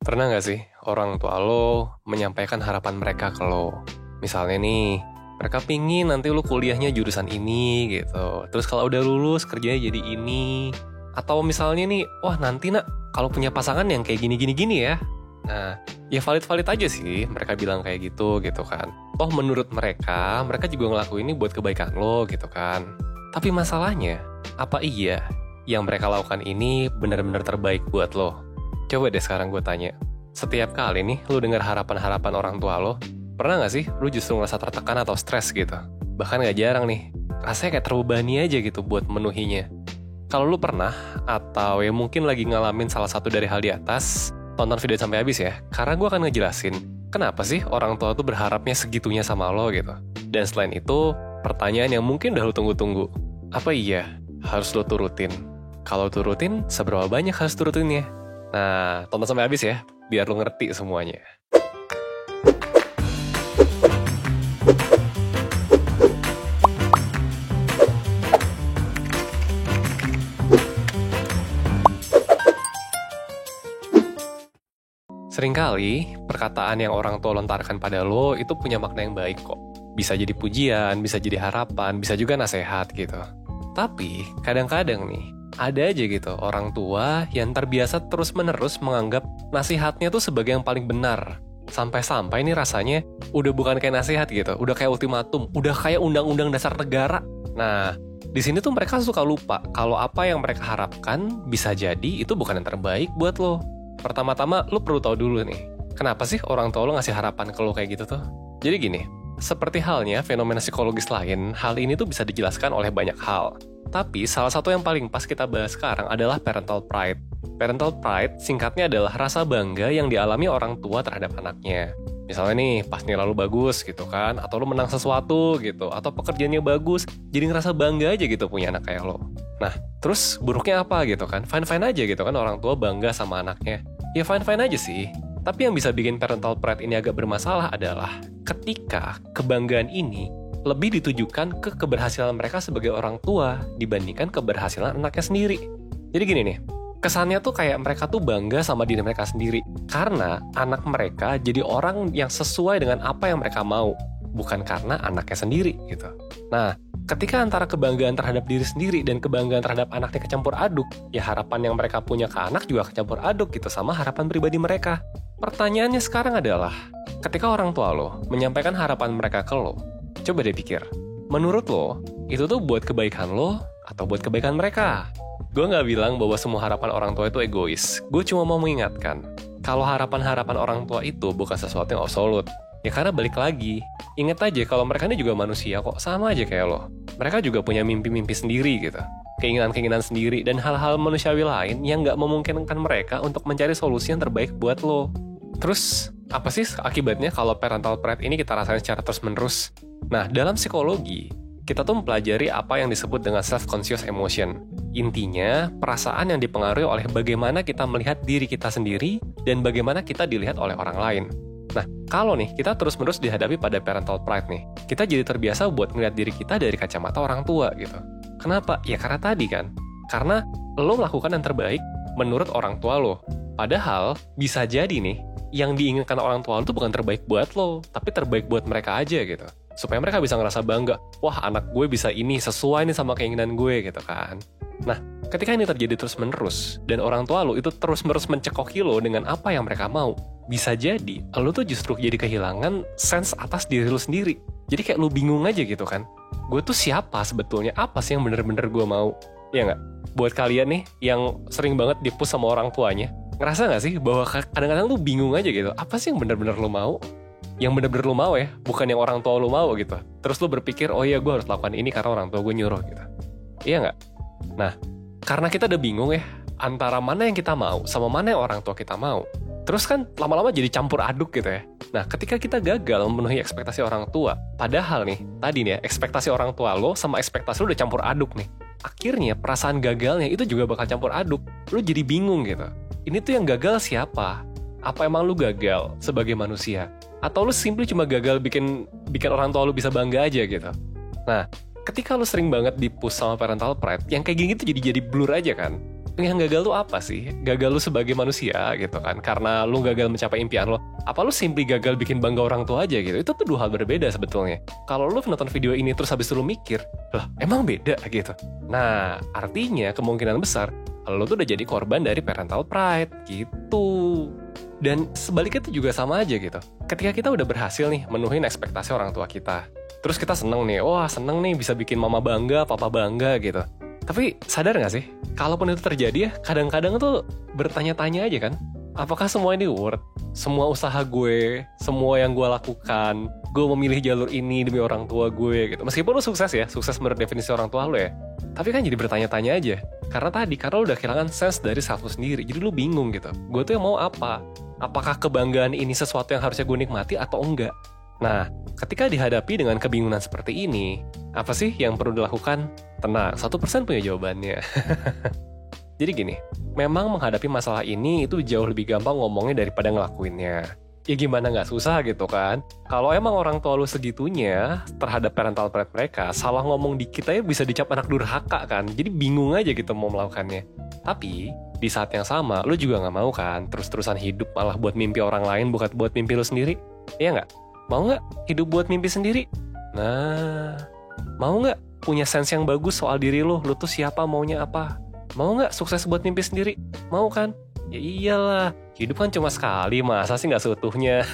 Pernah nggak sih orang tua lo menyampaikan harapan mereka ke lo? Misalnya nih, mereka pingin nanti lo kuliahnya jurusan ini gitu. Terus kalau udah lulus kerjanya jadi ini. Atau misalnya nih, wah nanti nak kalau punya pasangan yang kayak gini-gini-gini ya. Nah, ya valid-valid aja sih mereka bilang kayak gitu kan. Toh menurut mereka, mereka juga ngelakuin ini buat kebaikan lo gitu kan. Tapi masalahnya, apa iya yang mereka lakukan ini benar-benar terbaik buat lo? Coba deh sekarang gue tanya, setiap kali nih lu dengar harapan-harapan orang tua lo, pernah gak sih lu justru ngerasa tertekan atau stres gitu? Bahkan gak jarang nih, rasanya kayak terbebani aja gitu buat menuhinya. Kalau lu pernah, atau ya mungkin lagi ngalamin salah satu dari hal di atas, tonton video sampai habis ya, karena gue akan ngejelasin kenapa sih orang tua tuh berharapnya segitunya sama lo gitu. Dan selain itu, pertanyaan yang mungkin udah lu tunggu-tunggu, apa iya harus lo turutin? Kalau turutin, seberapa banyak harus turutinnya? Nah, tonton sampai habis ya, biar lo ngerti semuanya. Seringkali, perkataan yang orang tua lontarkan pada lo itu punya makna yang baik kok. Bisa jadi pujian, bisa jadi harapan, bisa juga nasihat gitu. Tapi, kadang-kadang nih, ada aja gitu orang tua yang terbiasa terus-menerus menganggap nasihatnya tuh sebagai yang paling benar. Sampai-sampai nih rasanya udah bukan kayak nasihat gitu, udah kayak ultimatum, udah kayak undang-undang dasar negara. Nah, di sini tuh mereka suka lupa kalau apa yang mereka harapkan bisa jadi itu bukan yang terbaik buat lo. Pertama-tama, lo perlu tahu dulu nih, kenapa sih orang tua lo ngasih harapan ke lo kayak gitu tuh? Jadi gini, seperti halnya fenomena psikologis lain, hal ini tuh bisa dijelaskan oleh banyak hal. Tapi salah satu yang paling pas kita bahas sekarang adalah parental pride. Parental pride singkatnya adalah rasa bangga yang dialami orang tua terhadap anaknya. Misalnya nih, pas nilai lu bagus gitu kan, atau lu menang sesuatu gitu, atau pekerjaannya bagus, jadi ngerasa bangga aja gitu punya anak kayak lo. Nah, terus buruknya apa gitu kan? Fine-fine aja gitu kan orang tua bangga sama anaknya. Ya fine-fine aja sih. Tapi yang bisa bikin parental pride ini agak bermasalah adalah ketika kebanggaan ini lebih ditujukan ke keberhasilan mereka sebagai orang tua dibandingkan keberhasilan anaknya sendiri. Jadi gini nih, kesannya tuh kayak mereka tuh bangga sama diri mereka sendiri karena anak mereka jadi orang yang sesuai dengan apa yang mereka mau, bukan karena anaknya sendiri gitu. Nah, ketika antara kebanggaan terhadap diri sendiri dan kebanggaan terhadap anaknya kecampur aduk, ya harapan yang mereka punya ke anak juga kecampur aduk gitu sama harapan pribadi mereka. Pertanyaannya sekarang adalah, ketika orang tua lo menyampaikan harapan mereka ke lo, coba deh pikir, menurut lo, itu tuh buat kebaikan lo atau buat kebaikan mereka? Gue gak bilang bahwa semua harapan orang tua itu egois. Gue cuma mau mengingatkan, kalau harapan-harapan orang tua itu bukan sesuatu yang absolut. Ya karena balik lagi, ingat aja kalau mereka ini juga manusia kok, sama aja kayak lo. Mereka juga punya mimpi-mimpi sendiri gitu. Keinginan-keinginan sendiri dan hal-hal manusiawi lain yang gak memungkinkan mereka untuk mencari solusi yang terbaik buat lo. Terus, apa sih akibatnya kalau parental pride ini kita rasain secara terus-menerus? Nah, dalam psikologi, kita tuh mempelajari apa yang disebut dengan self-conscious emotion. Intinya, perasaan yang dipengaruhi oleh bagaimana kita melihat diri kita sendiri dan bagaimana kita dilihat oleh orang lain. Nah, kalau nih kita terus-menerus dihadapi pada parental pride nih, kita jadi terbiasa buat melihat diri kita dari kacamata orang tua gitu. Kenapa? Ya karena tadi kan. Karena lo melakukan yang terbaik menurut orang tua lo. Padahal, bisa jadi nih, yang diinginkan orang tua lo itu bukan terbaik buat lo, tapi terbaik buat mereka aja gitu. Supaya mereka bisa ngerasa bangga, wah anak gue bisa ini, sesuai nih sama keinginan gue gitu kan. Nah, ketika ini terjadi terus-menerus, dan orang tua lo itu terus-menerus mencekoki lo dengan apa yang mereka mau, bisa jadi lo tuh justru jadi kehilangan sense atas diri lo sendiri. Jadi kayak lo bingung aja gitu kan, gue tuh siapa sebetulnya, apa sih yang bener-bener gue mau? Iya nggak? Buat kalian nih, yang sering banget dipush sama orang tuanya, ngerasa nggak sih bahwa kadang-kadang lu bingung aja gitu, apa sih yang bener-bener lo mau? Yang bener-bener lo mau ya, bukan yang orang tua lo mau gitu. Terus lo berpikir, oh iya gue harus lakukan ini karena orang tua gue nyuruh gitu. Iya nggak? Nah, karena kita udah bingung ya, antara mana yang kita mau sama mana yang orang tua kita mau, terus kan lama-lama jadi campur aduk gitu ya. Nah, ketika kita gagal memenuhi ekspektasi orang tua, padahal nih, tadi nih ya, ekspektasi orang tua lo sama ekspektasi lo udah campur aduk nih. Akhirnya perasaan gagalnya itu juga bakal campur aduk. Lo jadi bingung gitu. Ini tuh yang gagal siapa? Apa emang lu gagal sebagai manusia? Atau lu simply cuma gagal bikin orang tua lu bisa bangga aja gitu? Nah, ketika lu sering banget di-push sama parental pride, yang kayak gini tuh jadi blur aja kan? Yang gagal tuh apa sih? Gagal lu sebagai manusia gitu kan, karena lu gagal mencapai impian lo. Apa lu simply gagal bikin bangga orang tua aja gitu? Itu tuh dua hal berbeda sebetulnya. Kalau lu nonton video ini terus habis itu lu mikir, lah emang beda gitu. Nah, artinya kemungkinan besar lu tuh udah jadi korban dari parental pride gitu. Dan sebaliknya tuh juga sama aja gitu. Ketika kita udah berhasil nih menuhin ekspektasi orang tua kita, terus kita seneng nih, wah seneng nih bisa bikin mama bangga, papa bangga gitu. Tapi sadar gak sih, kalaupun itu terjadi ya, kadang-kadang tuh bertanya-tanya aja kan, apakah semua ini worth? Semua usaha gue, semua yang gue lakukan, gue memilih jalur ini demi orang tua gue gitu. Meskipun lu sukses ya, sukses menurut definisi orang tua lu ya, tapi kan jadi bertanya-tanya aja. Karena lu udah kehilangan sense dari self lu sendiri, jadi lu bingung gitu. Gue tuh yang mau apa? Apakah kebanggaan ini sesuatu yang harusnya gue nikmati atau enggak? Nah, ketika dihadapi dengan kebingungan seperti ini, apa sih yang perlu dilakukan? Tenang, 1% punya jawabannya. Jadi gini, memang menghadapi masalah ini itu jauh lebih gampang ngomongnya daripada ngelakuinnya. Ya gimana nggak susah gitu kan? Kalau emang orang tua lu segitunya terhadap parental pride mereka, salah ngomong dikit aja bisa dicap anak durhaka kan? Jadi bingung aja gitu mau melakukannya. Tapi, di saat yang sama, lu juga nggak mau kan terus-terusan hidup malah buat mimpi orang lain bukan buat mimpi lu sendiri? Iya nggak? Mau nggak hidup buat mimpi sendiri? Nah, mau nggak punya sense yang bagus soal diri lu tuh siapa, maunya apa? Mau nggak sukses buat mimpi sendiri? Mau kan? Ya iyalah, hidup kan cuma sekali, masa sih nggak seutuhnya?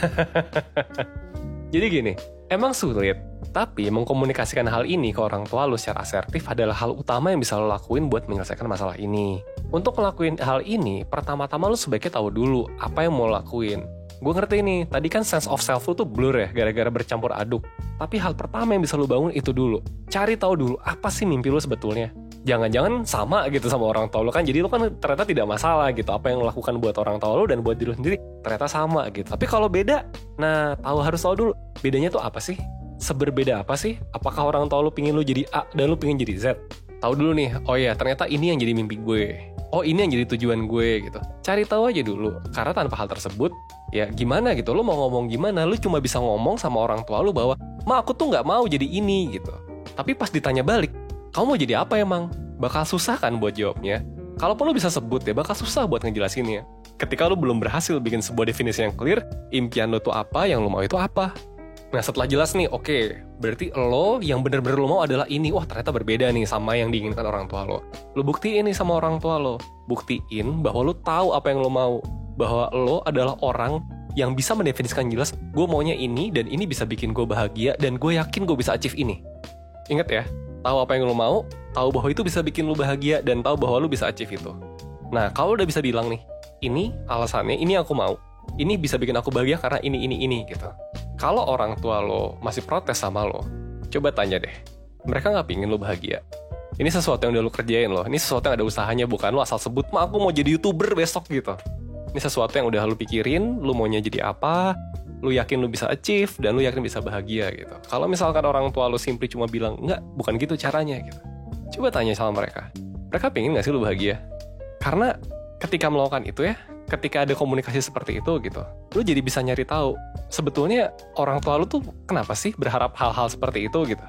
Jadi gini, emang sulit, tapi mengkomunikasikan hal ini ke orang tua lu secara asertif adalah hal utama yang bisa lo lakuin buat menyelesaikan masalah ini. Untuk ngelakuin hal ini, pertama-tama lu sebaiknya tahu dulu apa yang mau lakuin. Gue ngerti nih, tadi kan sense of self lu tuh blur ya, gara-gara bercampur aduk. Tapi hal pertama yang bisa lu bangun itu dulu. Cari tahu dulu, apa sih mimpi lu sebetulnya? Jangan-jangan sama gitu sama orang tua lu kan, jadi lu kan ternyata tidak masalah gitu. Apa yang lu lakukan buat orang tua lu dan buat diri lu sendiri, ternyata sama gitu. Tapi kalau beda, nah harus tahu dulu, bedanya tuh apa sih? Seberbeda apa sih? Apakah orang tua lu pingin lu jadi A dan lu pingin jadi Z? Tahu dulu nih, oh ya ternyata ini yang jadi mimpi gue. Oh ini yang jadi tujuan gue gitu. Cari tahu aja dulu, karena tanpa hal tersebut, ya gimana gitu, lu mau ngomong gimana, lu cuma bisa ngomong sama orang tua lu bahwa, ma aku tuh gak mau jadi ini gitu. Tapi pas ditanya balik, kamu mau jadi apa emang? Bakal susah kan buat jawabnya. Kalaupun lu bisa sebut ya, bakal susah buat ngejelasinnya. Ketika lu belum berhasil bikin sebuah definisi yang clear, impian lu tuh apa, yang lu mau itu apa. Nah setelah jelas nih, oke, berarti lo yang bener-bener lo mau adalah ini. Wah ternyata berbeda nih sama yang diinginkan orang tua lo. Lo buktiin nih sama orang tua lo. Buktiin bahwa lo tahu apa yang lo mau. Bahwa lo adalah orang yang bisa mendefinisikan jelas, gue maunya ini dan ini bisa bikin gue bahagia dan gue yakin gue bisa achieve ini. Ingat ya, tahu apa yang lo mau, tahu bahwa itu bisa bikin lo bahagia dan tahu bahwa lo bisa achieve itu. Nah kalau udah bisa bilang nih, ini alasannya, ini aku mau, ini bisa bikin aku bahagia karena ini gitu. Kalau orang tua lo masih protes sama lo, coba tanya deh, mereka nggak pingin lo bahagia? Ini sesuatu yang udah lo kerjain lo, ini sesuatu yang ada usahanya, bukan lo asal sebut, ma aku mau jadi YouTuber besok gitu. Ini sesuatu yang udah lo pikirin, lo maunya jadi apa, lo yakin lo bisa achieve, dan lo yakin bisa bahagia gitu. Kalau misalkan orang tua lo simply cuma bilang, enggak, bukan gitu caranya gitu. Coba tanya sama mereka pingin nggak sih lo bahagia? Karena ketika melakukan itu ya, ketika ada komunikasi seperti itu gitu, lu jadi bisa nyari tahu sebetulnya orang tua lu tuh kenapa sih berharap hal-hal seperti itu gitu.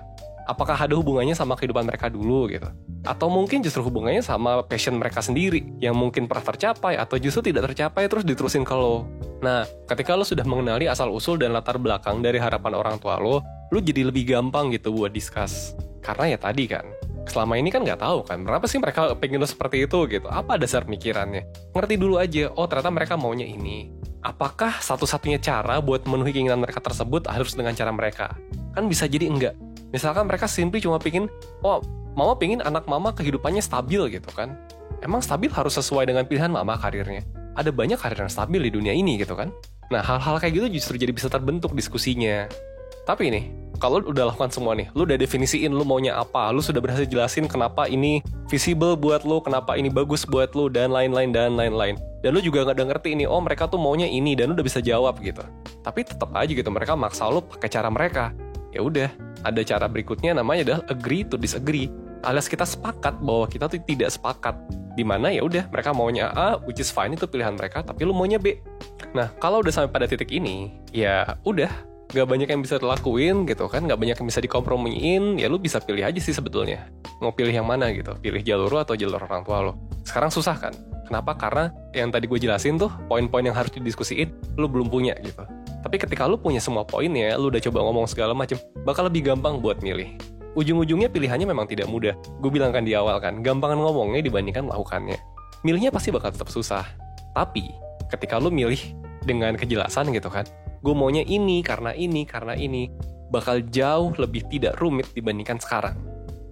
Apakah ada hubungannya sama kehidupan mereka dulu gitu, atau mungkin justru hubungannya sama passion mereka sendiri yang mungkin pernah tercapai atau justru tidak tercapai terus diterusin ke lo. Nah ketika lu sudah mengenali asal-usul dan latar belakang dari harapan orang tua lo, lu jadi lebih gampang gitu buat discuss. Karena ya tadi kan, selama ini kan nggak tahu kan, kenapa sih mereka pengen lo seperti itu gitu. Apa dasar pemikirannya? Ngerti dulu aja, oh ternyata mereka maunya ini. Apakah satu-satunya cara buat memenuhi keinginan mereka tersebut harus dengan cara mereka? Kan bisa jadi enggak. Misalkan mereka simply cuma pingin, oh mama pingin anak mama kehidupannya stabil gitu kan. Emang stabil harus sesuai dengan pilihan mama karirnya? Ada banyak karir yang stabil di dunia ini gitu kan. Nah hal-hal kayak gitu justru jadi bisa terbentuk diskusinya. Tapi nih, kalau lu udah lakukan semua nih, lu udah definisiin lu maunya apa, lu sudah berhasil jelasin kenapa ini visible buat lu, kenapa ini bagus buat lu, dan lain-lain. Dan lu juga gak ngerti ini, oh mereka tuh maunya ini, dan lu udah bisa jawab gitu. Tapi tetap aja gitu, mereka maksa lu pakai cara mereka. Ya udah, ada cara berikutnya namanya adalah agree to disagree. Alias kita sepakat bahwa kita tuh tidak sepakat. Dimana ya udah, mereka maunya A, which is fine, itu pilihan mereka, tapi lu maunya B. Nah, kalau udah sampai pada titik ini, ya udah, Gak banyak yang bisa dilakuin gitu kan, gak banyak yang bisa dikompromiin, ya lu bisa pilih aja sih sebetulnya. Mau pilih yang mana gitu, pilih jalur lu atau jalur orang tua lu. Sekarang susah kan? Kenapa? Karena yang tadi gue jelasin tuh, poin-poin yang harus didiskusiin, lu belum punya gitu. Tapi ketika lu punya semua poinnya, lu udah coba ngomong segala macem, bakal lebih gampang buat milih. Ujung-ujungnya pilihannya memang tidak mudah. Gue bilang kan di awal kan, gampangan ngomongnya dibandingkan melakukannya. Milihnya pasti bakal tetap susah. Tapi, ketika lu milih dengan kejelasan gitu kan, gue maunya ini, karena ini, bakal jauh lebih tidak rumit dibandingkan sekarang.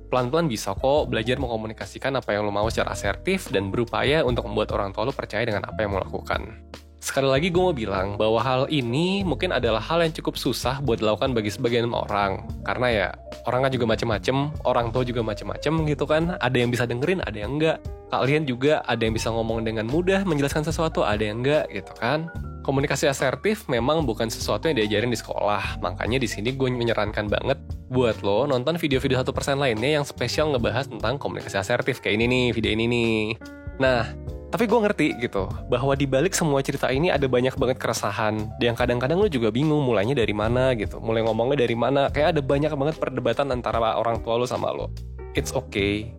Pelan-pelan bisa kok belajar mengkomunikasikan apa yang lo mau secara asertif dan berupaya untuk membuat orang tua lo percaya dengan apa yang lo lakukan. Sekali lagi gue mau bilang bahwa hal ini mungkin adalah hal yang cukup susah buat dilakukan bagi sebagian orang. Karena ya, orang kan juga macem-macem, orang tua juga macem-macem gitu kan. Ada yang bisa dengerin, ada yang enggak. Kalian juga ada yang bisa ngomong dengan mudah, menjelaskan sesuatu, ada yang enggak gitu kan. Komunikasi asertif memang bukan sesuatu yang diajarin di sekolah. Makanya di sini gue menyarankan banget buat lo nonton video-video 1% lainnya yang spesial ngebahas tentang komunikasi asertif. Kayak ini nih, video ini nih. Nah, tapi gue ngerti gitu, bahwa di balik semua cerita ini ada banyak banget keresahan. Yang kadang-kadang lo juga bingung mulainya dari mana gitu. Mulai ngomongnya dari mana. Kayak ada banyak banget perdebatan antara orang tua lo sama lo. It's okay,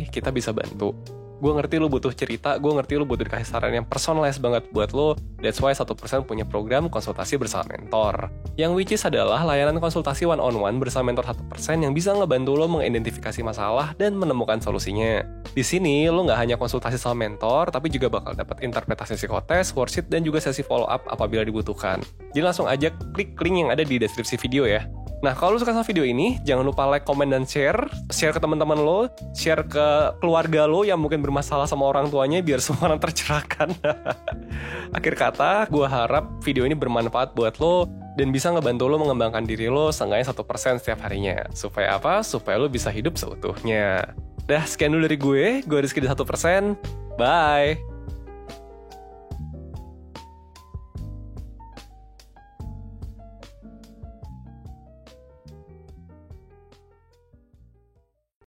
kita bisa bantu. Gue ngerti lo butuh cerita, gue ngerti lo butuh dikasih saran yang personalized banget buat lo. That's why 1% punya program konsultasi bersama mentor. Yang which is adalah layanan konsultasi one-on-one bersama mentor 1% yang bisa ngebantu lo mengidentifikasi masalah dan menemukan solusinya. Di sini lo nggak hanya konsultasi sama mentor, tapi juga bakal dapat interpretasi psikotes, worksheet, dan juga sesi follow-up apabila dibutuhkan. Jadi langsung aja klik link yang ada di deskripsi video ya. Nah, kalau lo suka sama video ini, jangan lupa like, comment, dan share. Share ke teman-teman lo, share ke keluarga lo yang mungkin bermasalah sama orang tuanya, biar semua orang tercerahkan. Akhir kata, gue harap video ini bermanfaat buat lo, dan bisa ngebantu lo mengembangkan diri lo seenggaknya 1% setiap harinya. Supaya apa? Supaya lo bisa hidup seutuhnya. Dah, sekian dulu dari gue Rizky di 1%. Bye!